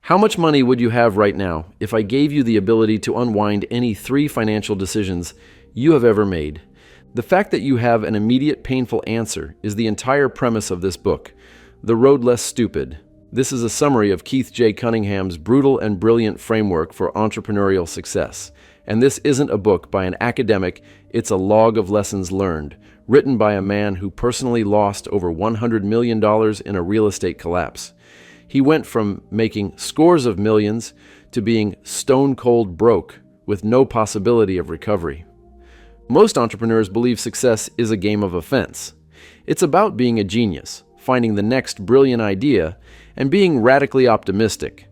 How much money would you have right now if I gave you the ability to unwind any 3 financial decisions you have ever made? The fact that you have an immediate painful answer is the entire premise of this book, The Road Less Stupid. This is a summary of Keith J. Cunningham's brutal and brilliant framework for entrepreneurial success. And this isn't a book by an academic, it's a log of lessons learned, written by a man who personally lost over $100 million in a real estate collapse. He went from making scores of millions to being stone-cold broke with no possibility of recovery. Most entrepreneurs believe success is a game of offense. It's about being a genius, finding the next brilliant idea, and being radically optimistic.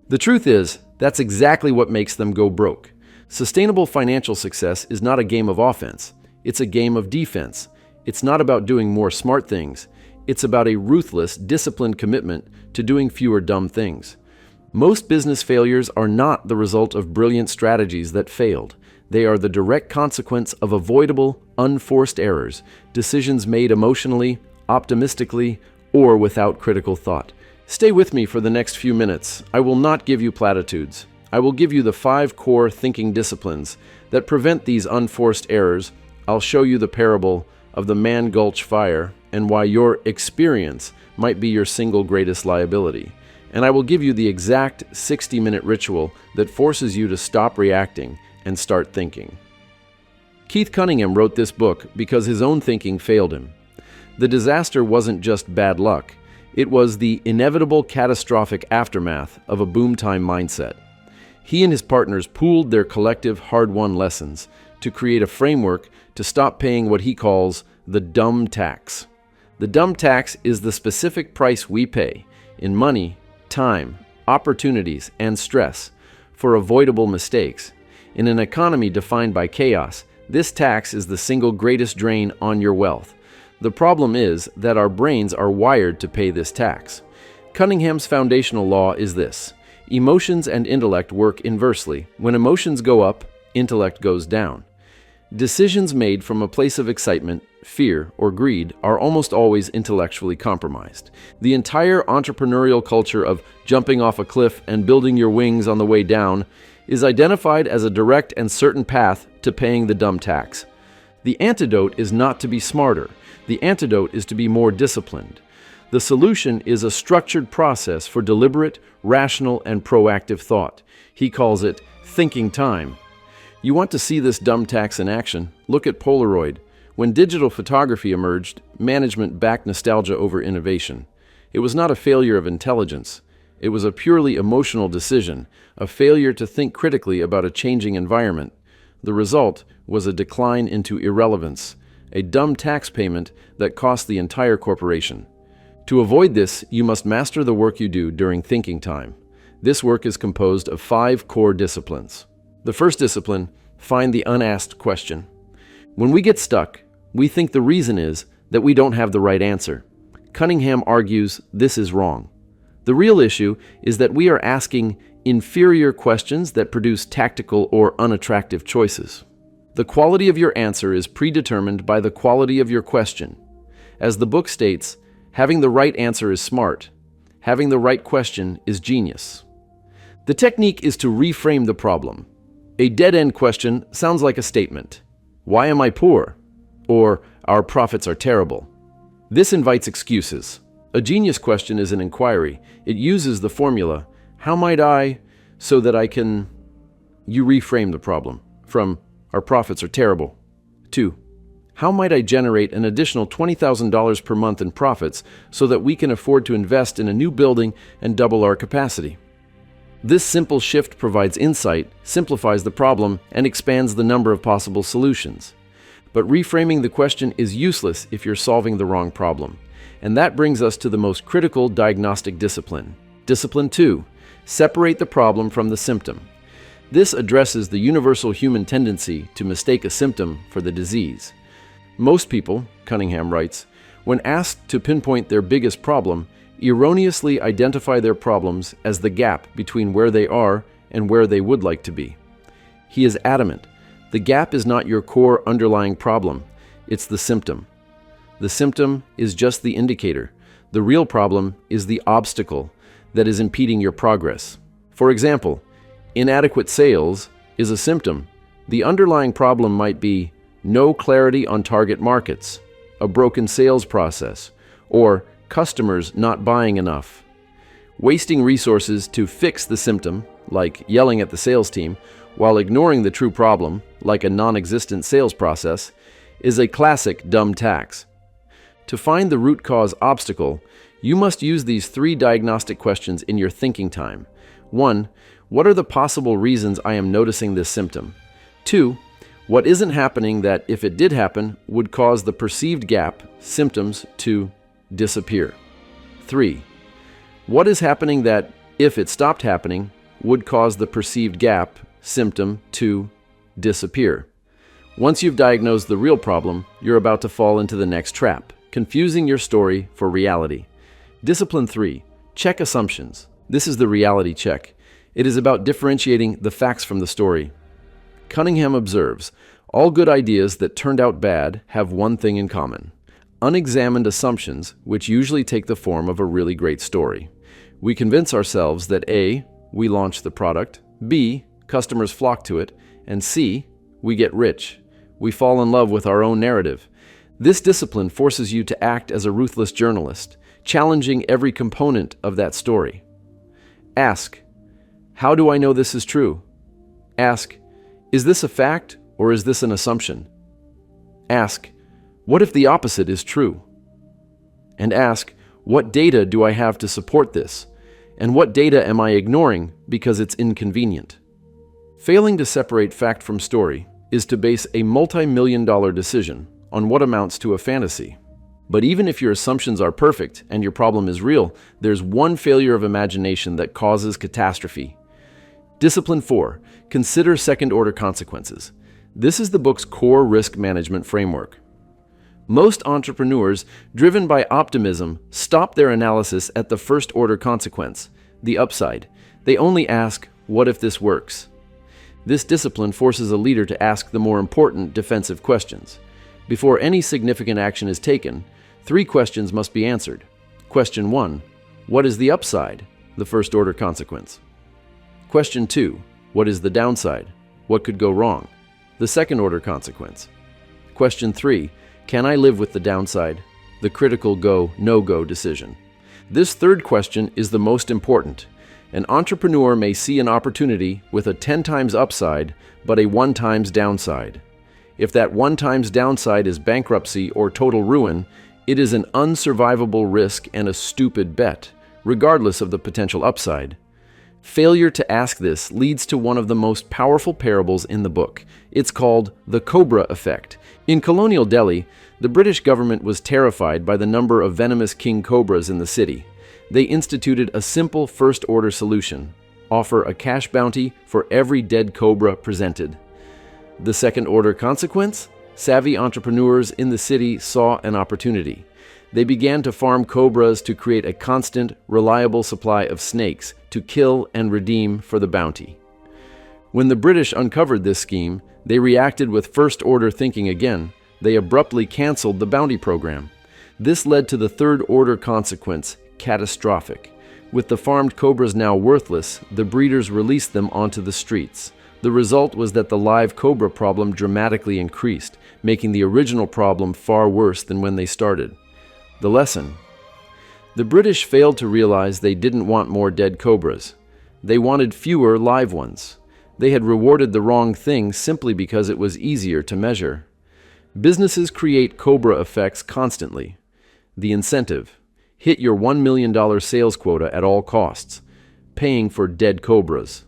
The truth is, that's exactly what makes them go broke. Sustainable financial success is not a game of offense. It's a game of defense. It's not about doing more smart things. It's about a ruthless, disciplined commitment to doing fewer dumb things. Most business failures are not the result of brilliant strategies that failed. They are the direct consequence of avoidable, unforced errors, decisions made emotionally, optimistically, or without critical thought. Stay with me for the next few minutes. I will not give you platitudes. I will give you the 5 core thinking disciplines that prevent these unforced errors. I'll show you the parable of the Man Gulch fire and why your experience might be your single greatest liability. And I will give you the exact 60-minute ritual that forces you to stop reacting and start thinking. Keith Cunningham wrote this book because his own thinking failed him. The disaster wasn't just bad luck. It was the inevitable catastrophic aftermath of a boom-time mindset. He and his partners pooled their collective hard-won lessons to create a framework to stop paying what he calls the dumb tax. The dumb tax is the specific price we pay in money, time, opportunities, and stress for avoidable mistakes. In an economy defined by chaos, this tax is the single greatest drain on your wealth. The problem is that our brains are wired to pay this tax. Cunningham's foundational law is this: emotions and intellect work inversely. When emotions go up, intellect goes down. Decisions made from a place of excitement, fear, or greed are almost always intellectually compromised. The entire entrepreneurial culture of jumping off a cliff and building your wings on the way down is identified as a direct and certain path to paying the dumb tax. The antidote is not to be smarter. The antidote is to be more disciplined. The solution is a structured process for deliberate, rational, and proactive thought. He calls it thinking time. You want to see this dumb tax in action? Look at Polaroid. When digital photography emerged, management backed nostalgia over innovation. It was not a failure of intelligence. It was a purely emotional decision, a failure to think critically about a changing environment. The result was a decline into irrelevance, a dumb tax payment that cost the entire corporation. To avoid this, you must master the work you do during thinking time. This work is composed of 5 core disciplines. The first discipline, find the unasked question. When we get stuck, we think the reason is that we don't have the right answer. Cunningham argues this is wrong. The real issue is that we are asking inferior questions that produce tactical or unattractive choices. The quality of your answer is predetermined by the quality of your question. As the book states, having the right answer is smart. Having the right question is genius. The technique is to reframe the problem. A dead-end question sounds like a statement. Why am I poor? Or, our profits are terrible. This invites excuses. A genius question is an inquiry. It uses the formula, how might I, so that I can... You reframe the problem from, our profits are terrible, to, how might I generate an additional $20,000 per month in profits so that we can afford to invest in a new building and double our capacity? This simple shift provides insight, simplifies the problem, and expands the number of possible solutions. But reframing the question is useless if you're solving the wrong problem. And that brings us to the most critical diagnostic discipline. Discipline 2, separate the problem from the symptom. This addresses the universal human tendency to mistake a symptom for the disease. Most people, Cunningham writes, when asked to pinpoint their biggest problem, erroneously identify their problems as the gap between where they are and where they would like to be. He is adamant. The gap is not your core underlying problem. It's the symptom. The symptom is just the indicator. The real problem is the obstacle. that is impeding your progress. For example, inadequate sales is a symptom. The underlying problem might be no clarity on target markets, a broken sales process, or customers not buying enough. Wasting resources to fix the symptom, like yelling at the sales team, while ignoring the true problem, like a non-existent sales process, is a classic dumb tax. To find the root cause obstacle, you must use these 3 diagnostic questions in your thinking time. 1. What are the possible reasons I am noticing this symptom? 2. What isn't happening that, if it did happen, would cause the perceived gap, symptoms, to disappear? 3. What is happening that, if it stopped happening, would cause the perceived gap, symptom, to disappear? Once you've diagnosed the real problem, you're about to fall into the next trap, confusing your story for reality. Discipline 3. Check assumptions. This is the reality check. It is about differentiating the facts from the story. Cunningham observes, all good ideas that turned out bad have one thing in common: unexamined assumptions, which usually take the form of a really great story. We convince ourselves that A, we launch the product, B, customers flock to it, and C, we get rich. We fall in love with our own narrative. This discipline forces you to act as a ruthless journalist, challenging every component of that story. Ask, how do I know this is true? Ask, is this a fact or is this an assumption? Ask, what if the opposite is true? And ask, what data do I have to support this? And what data am I ignoring because it's inconvenient? Failing to separate fact from story is to base a multi-million-dollar decision on what amounts to a fantasy. But even if your assumptions are perfect and your problem is real, there's one failure of imagination that causes catastrophe. Discipline 4. Consider second-order consequences. This is the book's core risk management framework. Most entrepreneurs, driven by optimism, stop their analysis at the first-order consequence, the upside. They only ask, what if this works? This discipline forces a leader to ask the more important defensive questions. Before any significant action is taken, 3 questions must be answered. Question 1. What is the upside? The first-order consequence. Question 2. What is the downside? What could go wrong? The second-order consequence. Question 3. Can I live with the downside? The critical go, no-go decision. This third question is the most important. An entrepreneur may see an opportunity with a 10 times upside, but a 1 times downside. If that 1 times downside is bankruptcy or total ruin, it is an unsurvivable risk and a stupid bet, regardless of the potential upside. Failure to ask this leads to one of the most powerful parables in the book. It's called the Cobra Effect. In colonial Delhi, the British government was terrified by the number of venomous king cobras in the city. They instituted a simple first-order solution: offer a cash bounty for every dead cobra presented. The second-order consequence? Savvy entrepreneurs in the city saw an opportunity. They began to farm cobras to create a constant, reliable supply of snakes to kill and redeem for the bounty. When the British uncovered this scheme, they reacted with first-order thinking again. They abruptly canceled the bounty program. This led to the third-order consequence: catastrophic. With the farmed cobras now worthless, the breeders released them onto the streets. The result was that the live cobra problem dramatically increased, making the original problem far worse than when they started. The lesson: the British failed to realize they didn't want more dead cobras. They wanted fewer live ones. They had rewarded the wrong thing simply because it was easier to measure. Businesses create Cobra effects constantly. The incentive: hit your $1 million sales quota at all costs, paying for dead cobras.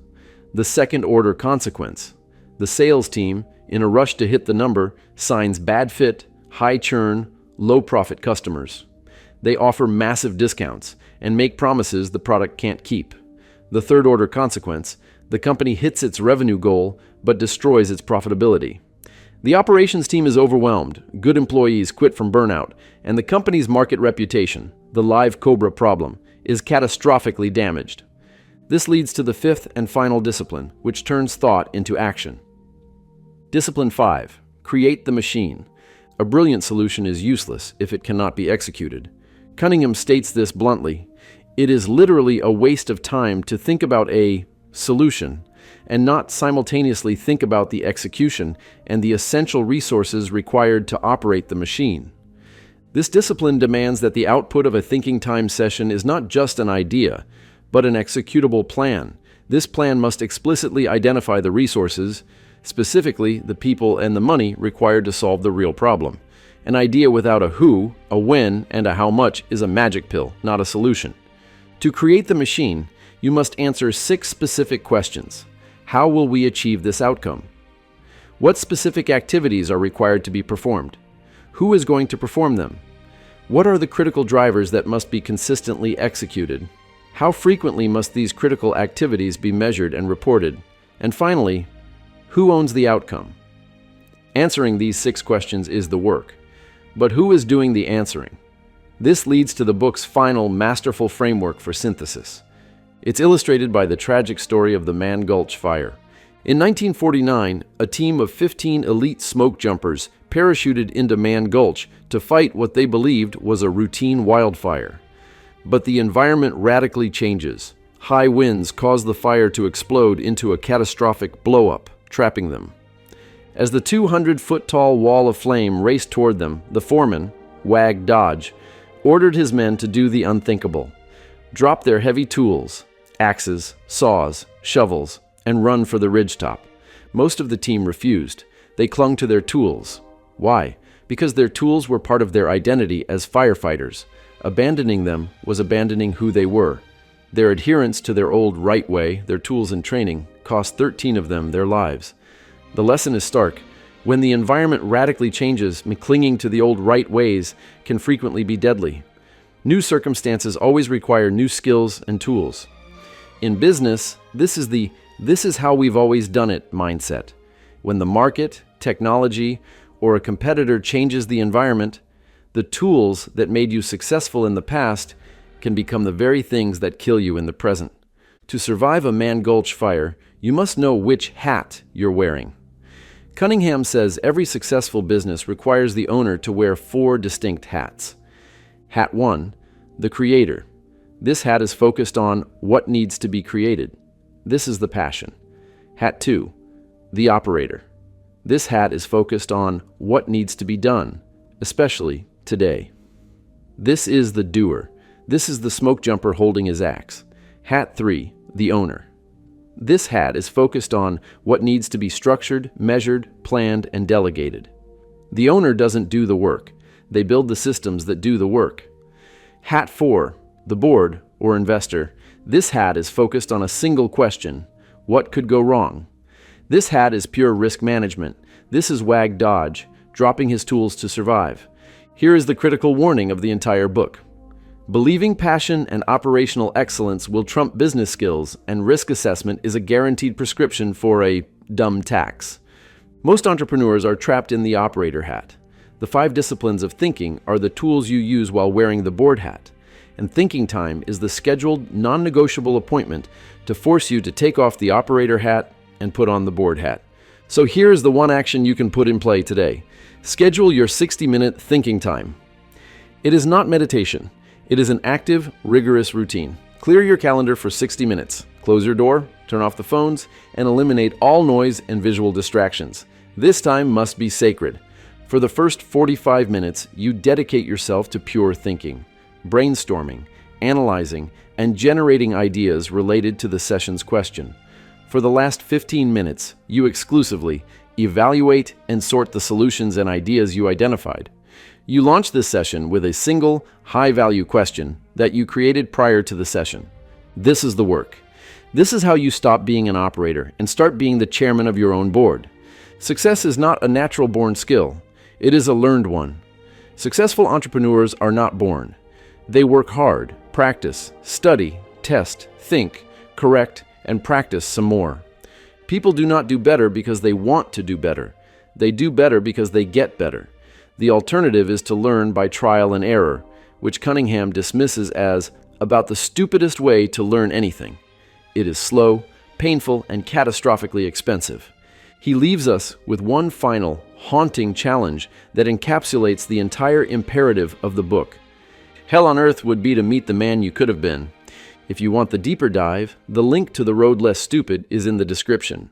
The second-order consequence: the sales team, in a rush to hit the number, signs bad fit, high churn, low-profit customers. They offer massive discounts and make promises the product can't keep. The third-order consequence: the company hits its revenue goal but destroys its profitability. The operations team is overwhelmed, good employees quit from burnout, and the company's market reputation, the live cobra problem, is catastrophically damaged. This leads to the 5th and final discipline, which turns thought into action. Discipline 5. Create the machine. A brilliant solution is useless if it cannot be executed. Cunningham states this bluntly: It is literally a waste of time to think about a solution and not simultaneously think about the execution and the essential resources required to operate the machine. This discipline demands that the output of a thinking time session is not just an idea, but an executable plan. This plan must explicitly identify the resources, specifically the people and the money required to solve the real problem. An idea without a who, a when, and a how much is a magic pill, not a solution. To create the machine, you must answer 6 specific questions. How will we achieve this outcome? What specific activities are required to be performed? Who is going to perform them? What are the critical drivers that must be consistently executed? How frequently must these critical activities be measured and reported? And finally, who owns the outcome? Answering these 6 questions is the work. But who is doing the answering? This leads to the book's final masterful framework for synthesis. It's illustrated by the tragic story of the Mann Gulch fire. In 1949, a team of 15 elite smoke jumpers parachuted into Mann Gulch to fight what they believed was a routine wildfire. But the environment radically changes. High winds cause the fire to explode into a catastrophic blow-up, trapping them. As the 200-foot-tall wall of flame raced toward them, the foreman, Wag Dodge, ordered his men to do the unthinkable: drop their heavy tools, axes, saws, shovels, and run for the ridgetop. Most of the team refused. They clung to their tools. Why? Because their tools were part of their identity as firefighters. Abandoning them was abandoning who they were. Their adherence to their old right way, their tools and training, cost 13 of them their lives. The lesson is stark. When the environment radically changes, clinging to the old right ways can frequently be deadly. New circumstances always require new skills and tools. In business, this is how we've always done it mindset. When the market, technology, or a competitor changes the environment, the tools that made you successful in the past can become the very things that kill you in the present. To survive a Mann Gulch fire, you must know which hat you're wearing. Cunningham says every successful business requires the owner to wear 4 distinct hats. Hat 1, the creator. This hat is focused on what needs to be created. This is the passion. Hat 2, the operator. This hat is focused on what needs to be done, especially today. This is the doer. This is the smoke jumper holding his axe. Hat 3, the owner. This hat is focused on what needs to be structured, measured, planned, and delegated. The owner doesn't do the work. They build the systems that do the work. Hat 4, the board or investor. This hat is focused on a single question: what could go wrong? This hat is pure risk management. This is Wag Dodge, dropping his tools to survive. Here is the critical warning of the entire book. Believing passion and operational excellence will trump business skills, and risk assessment is a guaranteed prescription for a dumb tax. Most entrepreneurs are trapped in the operator hat. The 5 disciplines of thinking are the tools you use while wearing the board hat, and thinking time is the scheduled, non-negotiable appointment to force you to take off the operator hat and put on the board hat. So here's the one action you can put in play today. Schedule your 60-minute thinking time. It is not meditation. It is an active, rigorous routine. Clear your calendar for 60 minutes. Close your door, turn off the phones, and eliminate all noise and visual distractions. This time must be sacred. For the first 45 minutes, you dedicate yourself to pure thinking, brainstorming, analyzing, and generating ideas related to the session's question. For the last 15 minutes, you exclusively evaluate and sort the solutions and ideas you identified. You launch this session with a single, high-value question that you created prior to the session. This is the work. This is how you stop being an operator and start being the chairman of your own board. Success is not a natural-born skill. It is a learned one. Successful entrepreneurs are not born. They work hard, practice, study, test, think, correct, and practice some more. People do not do better because they want to do better. They do better because they get better. The alternative is to learn by trial and error, which Cunningham dismisses as about the stupidest way to learn anything. It is slow, painful, and catastrophically expensive. He leaves us with one final, haunting challenge that encapsulates the entire imperative of the book. Hell on earth would be to meet the man you could have been. If you want the deeper dive, the link to The Road Less Stupid is in the description.